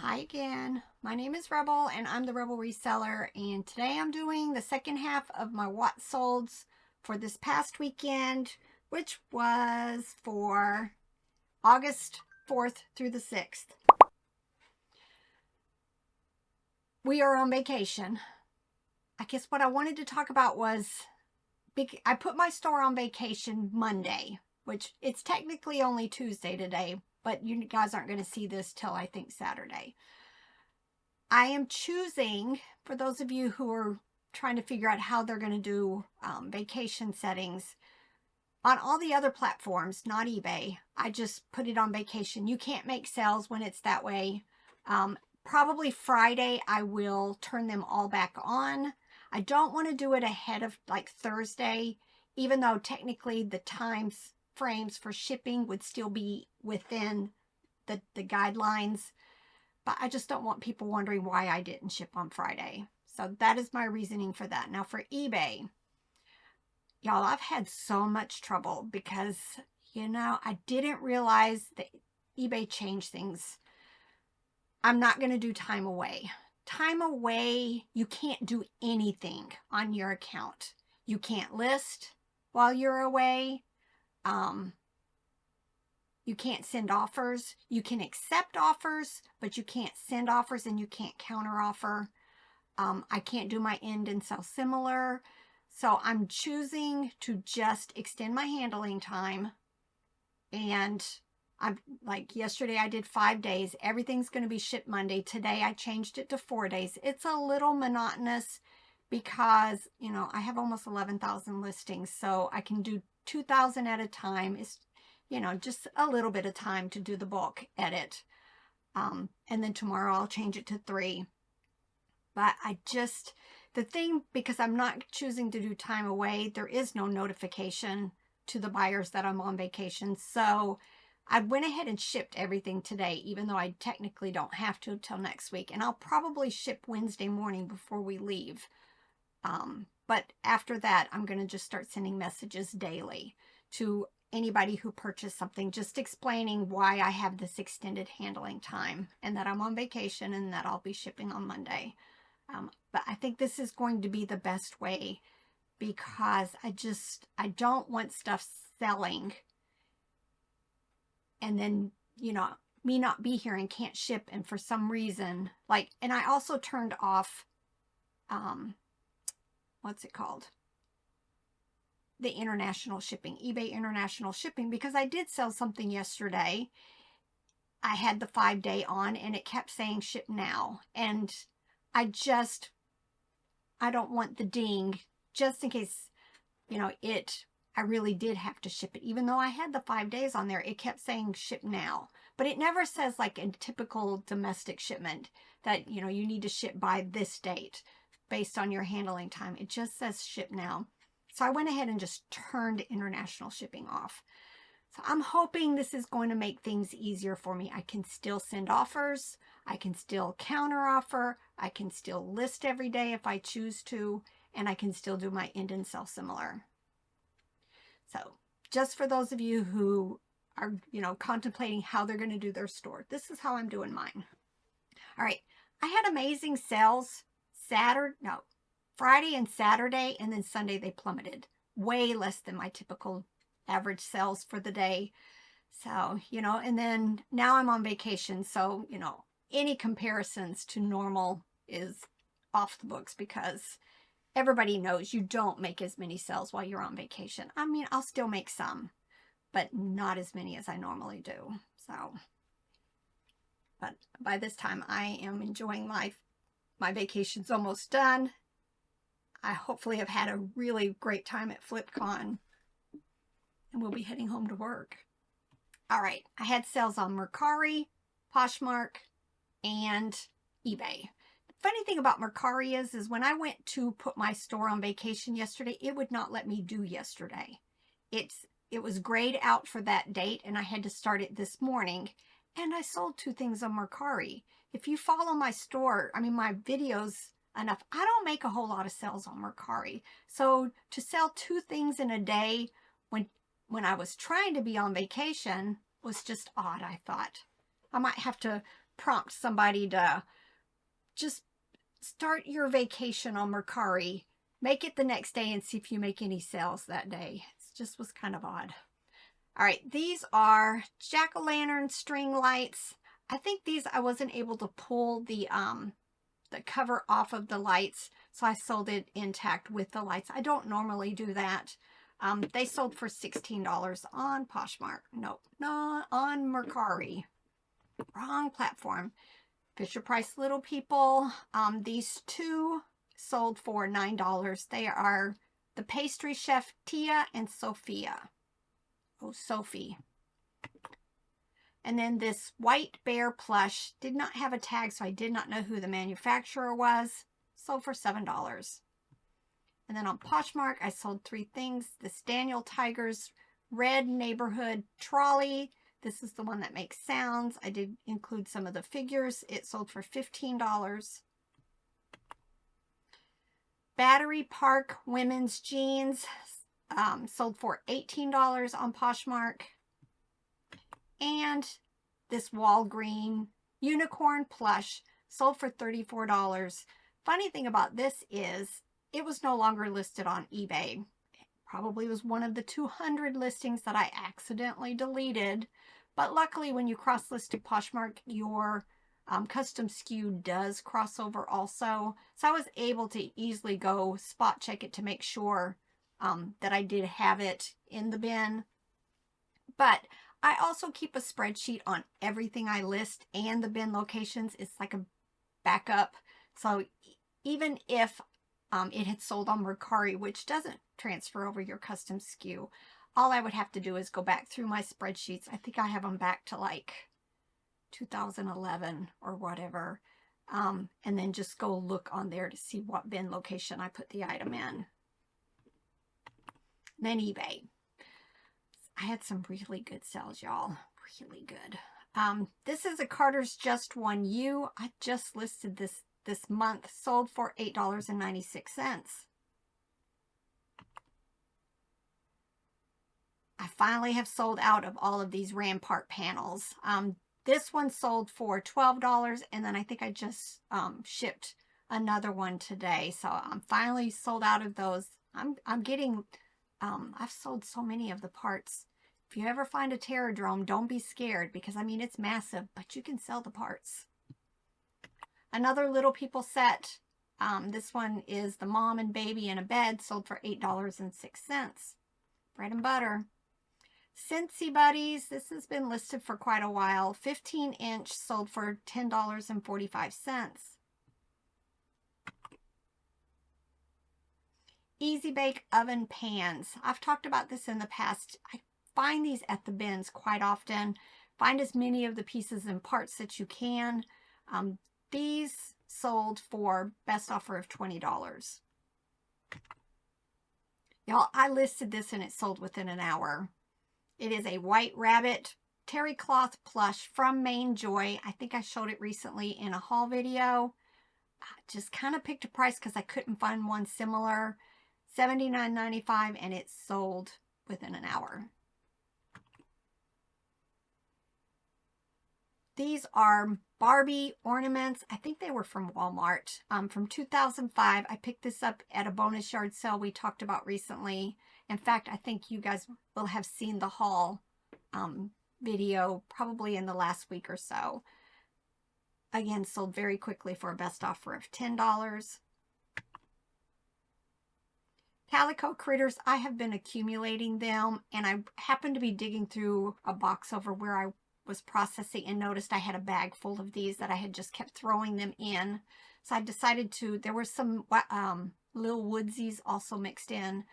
Hi again, my name is Rebel and I'm the Rebel Reseller, and today I'm doing the second half of my what solds for this past weekend, which was for August 4th through the 6th. We are on vacation. I guess what I wanted to talk about was I put my store on vacation Monday, which it's technically only Tuesday today, but you guys aren't going to see this till I think Saturday. I am choosing, for those of you who are trying to figure out how they're going to do vacation settings, on all the other platforms, not eBay, I just put it on vacation. You can't make sales when it's that way. Probably Friday, I will turn them all back on. I don't want to do it ahead of like Thursday, even though technically the time frames for shipping would still be within the guidelines. But I just don't want people wondering why I didn't ship on Friday. So that is my reasoning for that. Now for eBay, y'all, I've had so much trouble because, I didn't realize that eBay changed things. I'm not going to do time away. Time away, you can't do anything on your account. You can't list while you're away. You can't send offers. You can accept offers, but you can't send offers and you can't counter offer. I can't do my end and sell similar. So I'm choosing to just extend my handling time. And I'm like yesterday I did 5 days. Everything's going to be shipped Monday. Today I changed it to 4 days. It's a little monotonous because, I have almost 11,000 listings. So I can do 2,000 at a time. It's just a little bit of time to do the bulk edit. And then tomorrow I'll change it to 3. But the thing, because I'm not choosing to do time away, there is no notification to the buyers that I'm on vacation. So I went ahead and shipped everything today, even though I technically don't have to until next week. And I'll probably ship Wednesday morning before we leave. But after that, I'm going to just start sending messages daily to anybody who purchased something, just explaining why I have this extended handling time and that I'm on vacation and that I'll be shipping on Monday. But I think this is going to be the best way because I don't want stuff selling and then, me not be here and can't ship. And for some reason, and I also turned off, what's it called? The international shipping, eBay international shipping, because I did sell something yesterday. I had the 5-day on and it kept saying ship now. And I don't want the ding just in case, I really did have to ship it. Even though I had the 5 days on there, it kept saying ship now. But it never says like a typical domestic shipment that, you need to ship by this date based on your handling time. It just says ship now. So I went ahead and just turned international shipping off. So I'm hoping this is going to make things easier for me. I can still send offers. I can still counter offer. I can still list every day if I choose to. And I can still do my end and sell similar. So just for those of you who are, contemplating how they're going to do their store, this is how I'm doing mine. All right. I had amazing sales Friday and Saturday, and then Sunday they plummeted. Way less than my typical average sales for the day. So, and then now I'm on vacation. So, any comparisons to normal is off the books because everybody knows you don't make as many sales while you're on vacation. I mean, I'll still make some, but not as many as I normally do. So, but by this time I am enjoying life. My vacation's almost done. I hopefully have had a really great time at FlipCon, and we'll be heading home to work. All right, I had sales on Mercari, Poshmark, and eBay. The funny thing about Mercari is when I went to put my store on vacation yesterday, it would not let me do yesterday. It was grayed out for that date, and I had to start it this morning, and I sold 2 things on Mercari. If you follow my store, my videos enough, I don't make a whole lot of sales on Mercari. So to sell 2 things in a day when I was trying to be on vacation was just odd, I thought. I might have to prompt somebody to just start your vacation on Mercari. Make it the next day and see if you make any sales that day. It just was kind of odd. All right, these are jack-o'-lantern string lights. I think these, I wasn't able to pull the cover off of the lights, so I sold it intact with the lights. I don't normally do that. They sold for $16 on Poshmark. Nope, not on Mercari. Wrong platform. Fisher-Price Little People. These two sold for $9. They are the pastry chef Tia and Sophia. Oh, Sophie. And then this white bear plush did not have a tag, so I did not know who the manufacturer was. Sold for $7. And then on Poshmark, I sold three things. This Daniel Tiger's red neighborhood trolley. This is the one that makes sounds. I did include some of the figures. It sold for $15. Battery Park women's jeans sold for $18 on Poshmark. And this Walgreen unicorn plush sold for $34. Funny thing about this is it was no longer listed on eBay. It probably was one of the 200 listings that I accidentally deleted. But luckily, when you cross-list to Poshmark, your custom SKU does cross over also. So I was able to easily go spot check it to make sure that I did have it in the bin. But I also keep a spreadsheet on everything I list and the bin locations. It's like a backup. So even if it had sold on Mercari, which doesn't transfer over your custom SKU, all I would have to do is go back through my spreadsheets. I think I have them back to like 2011 or whatever. And then just go look on there to see what bin location I put the item in. And then eBay. I had some really good sales, y'all. Really good. This is a Carter's Just One You. I just listed this month. Sold for $8.96. I finally have sold out of all of these Rampart panels. This one sold for $12, and then I think I just shipped another one today. So I'm finally sold out of those. I'm getting, I've sold so many of the parts. If you ever find a Terradrome, don't be scared, because I mean, it's massive, but you can sell the parts. Another Little People set. This one is the mom and baby in a bed, sold for $8.06. Bread and butter. Scentsy Buddies, this has been listed for quite a while. 15-inch sold for $10.45. Easy Bake Oven Pans. I've talked about this in the past. I find these at the bins quite often. Find as many of the pieces and parts that you can. These sold for best offer of $20. Y'all, I listed this and it sold within an hour. It is a White Rabbit terry cloth plush from Main Joy. I think I showed it recently in a haul video. I just kind of picked a price because I couldn't find one similar. $79.95, and it sold within an hour. These are Barbie ornaments. I think they were from Walmart. From 2005. I picked this up at a bonus yard sale we talked about recently. In fact, I think you guys will have seen the haul video probably in the last week or so. Again, sold very quickly for a best offer of $10. Calico Critters, I have been accumulating them, and I happened to be digging through a box over where I was processing and noticed I had a bag full of these that I had just kept throwing them in. So I decided to, there were some little woodsies also mixed in.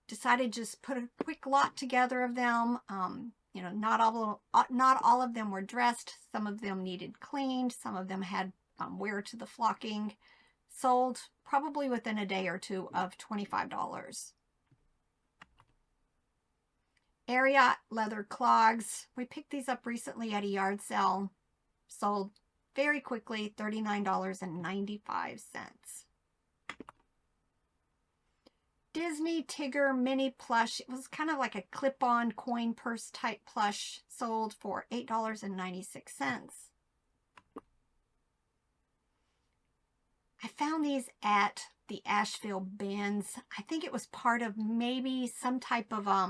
Decided just put a quick lot together of them. You know, not all of them were dressed. Some of them needed cleaned. Some of them had wear to the flocking. Sold probably within a day or two of $25. Ariat leather clogs. We picked these up recently at a yard sale. Sold very quickly, $39.95. Disney Tigger mini plush. It was kind of like a clip-on coin purse type plush. Sold for $8.96. I found these at the Asheville bins. I think it was part of maybe some type of, I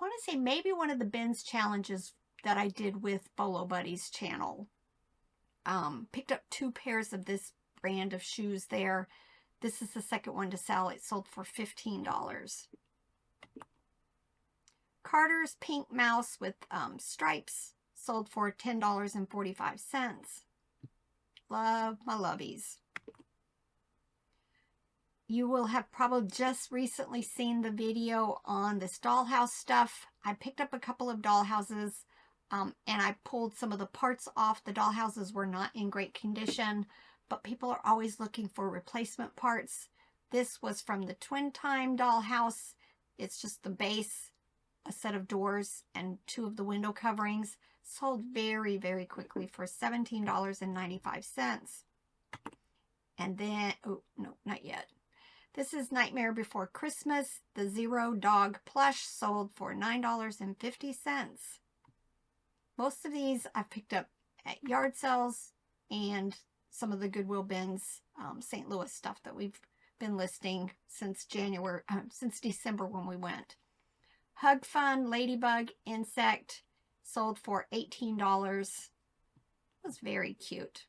want to say maybe one of the bins challenges that I did with Bolo Buddy's channel. Picked up 2 pairs of this brand of shoes there. This is the second one to sell. It sold for $15. Carter's Pink Mouse with stripes sold for $10.45. Love my lovies. You will have probably just recently seen the video on this dollhouse stuff. I picked up a couple of dollhouses and I pulled some of the parts off. The dollhouses were not in great condition, but people are always looking for replacement parts. This was from the Twin Time dollhouse. It's just the base, a set of doors, and 2 of the window coverings. Sold very, very quickly for $17.95. And then, oh, no, not yet. This is Nightmare Before Christmas. The Zero Dog plush sold for $9.50. Most of these I've picked up at yard sales and some of the Goodwill bins, St. Louis stuff that we've been listing since December when we went. Hug Fun Ladybug Insect sold for $18. It was very cute.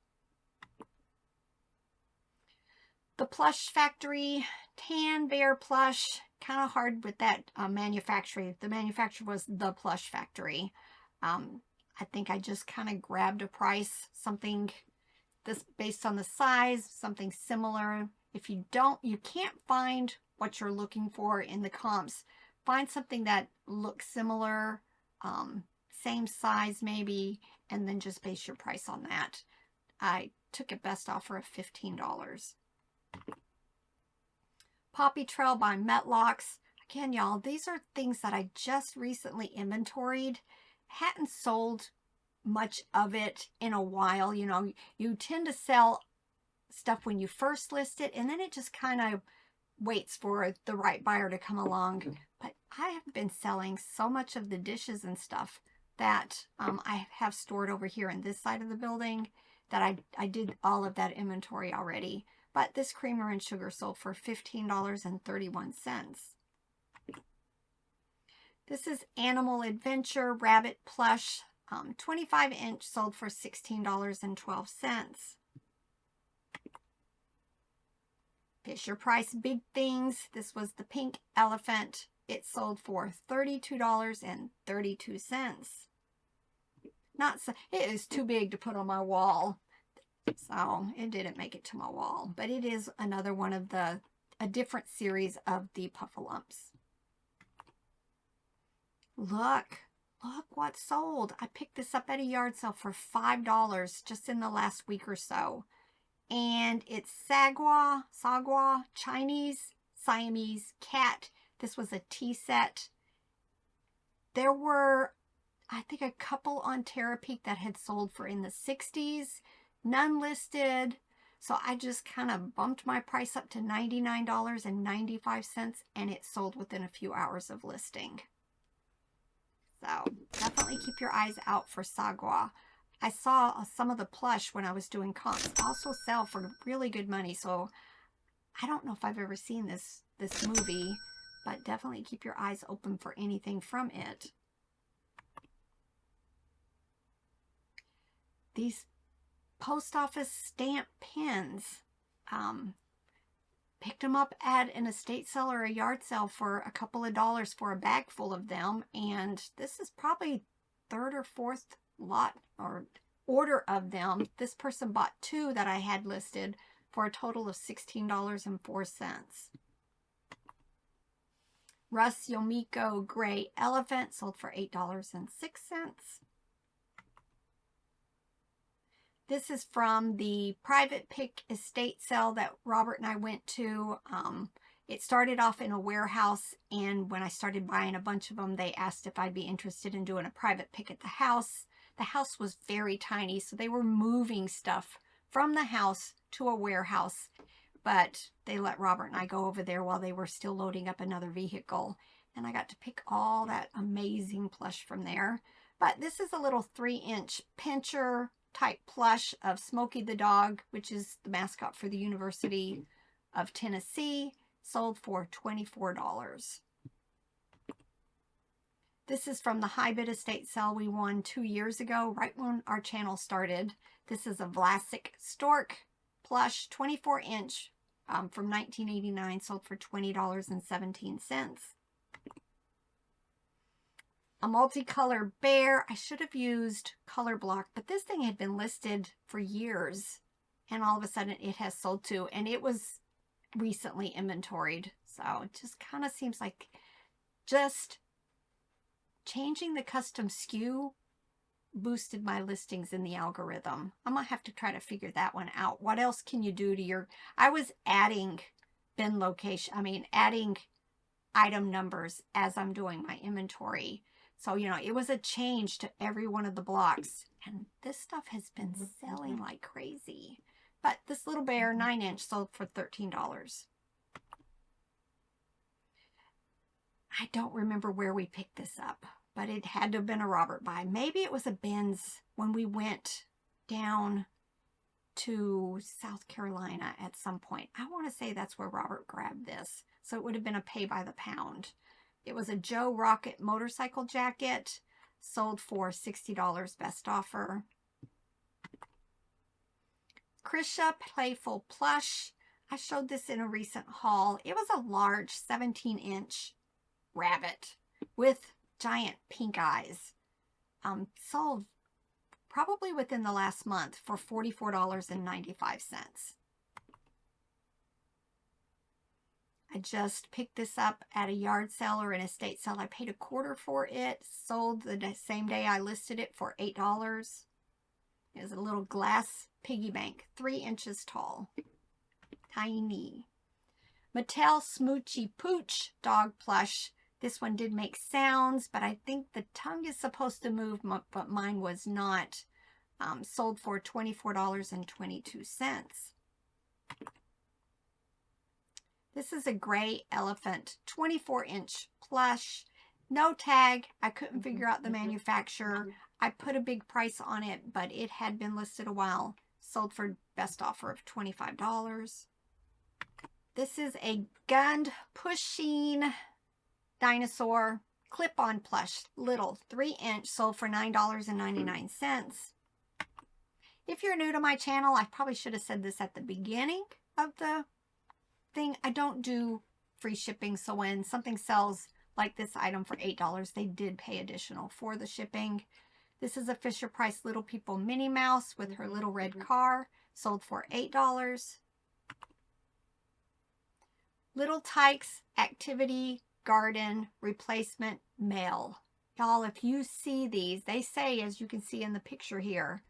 The Plush Factory Tan Bear plush, kind of hard with that manufacturer. The manufacturer was The Plush Factory. I think I just kind of grabbed a price, something this based on the size, something similar. If you can't find what you're looking for in the comps. Find something that looks similar, same size maybe, and then just base your price on that. I took a best offer of $15. Poppy Trail by Metlocks. Again, y'all, these are things that I just recently inventoried. Hadn't sold much of it in a while. You know, you tend to sell stuff when you first list it, and then it just kind of waits for the right buyer to come along. But I have been selling so much of the dishes and stuff that I have stored over here in this side of the building that I did all of that inventory already. But this creamer and sugar sold for $15.31. This is Animal Adventure Rabbit Plush, 25-inch, sold for $16.12. Fisher Price Big Things. This was the pink elephant. It sold for $32.32. Not so, it is too big to put on my wall, so it didn't make it to my wall. But it is another one of a different series of the Puffalumps. Look what sold. I picked this up at a yard sale for $5 just in the last week or so. And it's Sagwa Chinese Siamese cat. This was a tea set. There were, I think, a couple on Terapeak that had sold for in the 60s. None listed. So I just kind of bumped my price up to $99.95, and it sold within a few hours of listing. So definitely keep your eyes out for Sagwa. I saw some of the plush when I was doing comps also sell for really good money. So I don't know if I've ever seen this movie, but definitely keep your eyes open for anything from it. These post office stamp pins, picked them up at an estate sale or a yard sale for a couple of dollars for a bag full of them. And this is probably 3rd or 4th lot or order of them. This person bought 2 that I had listed for a total of $16.04. Russ Yomiko Gray Elephant sold for $8.06. This is from the private pick estate sale that Robert and I went to. It started off in a warehouse, and when I started buying a bunch of them, they asked if I'd be interested in doing a private pick at the house. The house was very tiny, so they were moving stuff from the house to a warehouse, but they let Robert and I go over there while they were still loading up another vehicle, and I got to pick all that amazing plush from there. But this is a little 3-inch pincher type plush of Smokey the dog, which is the mascot for the University of Tennessee, sold for $24. This is from the high bid estate sale we won 2 years ago, right when our channel started. This is a Vlasic Stork plush, 24-inch from 1989, sold for $20.17. A multicolor bear. I should have used color block, but this thing had been listed for years, and all of a sudden it has sold too, and it was recently inventoried. So it just kind of seems like just changing the custom SKU boosted my listings in the algorithm. I'm gonna have to try to figure that one out. What else can you do to your, I was adding bin location, adding item numbers as I'm doing my inventory. So, you know, it was a change to every one of the blocks, and this stuff has been selling like crazy. But this little bear, 9-inch, sold for $13. I don't remember where we picked this up, but it had to have been a Robert buy. Maybe it was a Ben's when we went down to South Carolina at some point. I want to say that's where Robert grabbed this. So it would have been a pay by the pound. It was a Joe Rocket motorcycle jacket, sold for $60 best offer. Krisha Playful Plush. I showed this in a recent haul. It was a large 17-inch rabbit with giant pink eyes. Sold probably within the last month for $44.95. I just picked this up at a yard sale or an estate sale. I paid $1/4 for it. Sold the same day I listed it for $8. It was a little glass piggy bank, 3 inches tall. Tiny. Mattel Smoochy Pooch dog plush. This one did make sounds, but I think the tongue is supposed to move, but mine was not. Sold for $24.22. This is a gray elephant, 24-inch plush. No tag. I couldn't figure out the manufacturer. I put a big price on it, but it had been listed a while. Sold for best offer of $25. This is a gunned pushing dinosaur clip-on plush, little 3-inch, sold for $9.99. If you're new to my channel, I probably should have said this at the beginning of the thing. I don't do free shipping, so when something sells like this item for $8, they did pay additional for the shipping. This is a Fisher Price Little People Minnie Mouse with her little red car, sold for $8. Little Tykes Activity Garden Replacement Mail. Y'all, if you see these, they say, as you can see in the picture here,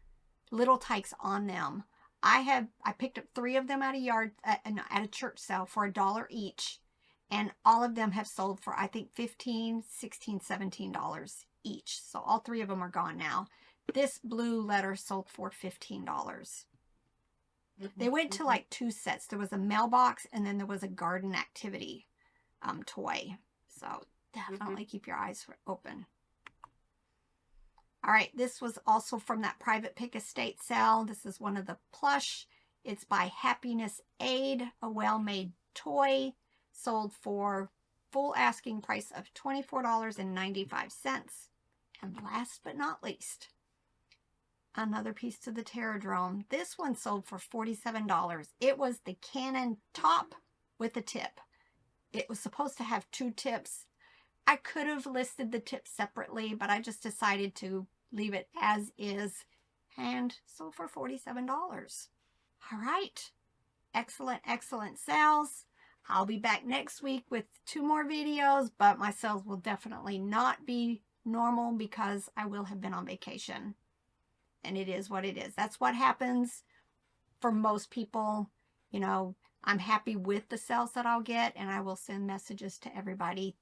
Little Tykes on them. I picked up 3 of them at a church sale for $1 each, and all of them have sold for, I think, $15, $16, $17 each. So all 3 of them are gone now. This blue letter sold for $15. They went to like 2 sets. There was a mailbox, and then there was a garden activity toy. So definitely keep your eyes open. All right, this was also from that private pick estate sale. This is one of the plush. It's by Happiness Aid, a well-made toy, sold for full asking price of $24.95. And last but not least, another piece to the Terradrome. This one sold for $47. It was the Canon top with a tip. It was supposed to have 2 tips. I could have listed the tips separately, but I just decided to leave it as is, and sold for $47. All right. Excellent, excellent sales. I'll be back next week with 2 more videos, but my sales will definitely not be normal because I will have been on vacation. And it is what it is. That's what happens for most people. You know, I'm happy with the sales that I'll get, and I will send messages to everybody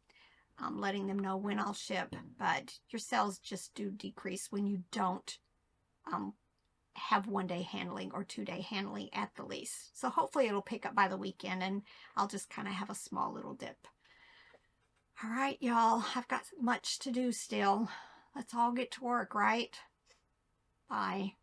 letting them know when I'll ship. But your sales just do decrease when you don't have 1-day handling or 2-day handling at the least. So hopefully it'll pick up by the weekend, and I'll just kind of have a small little dip. All right, y'all. I've got much to do still. Let's all get to work, right? Bye.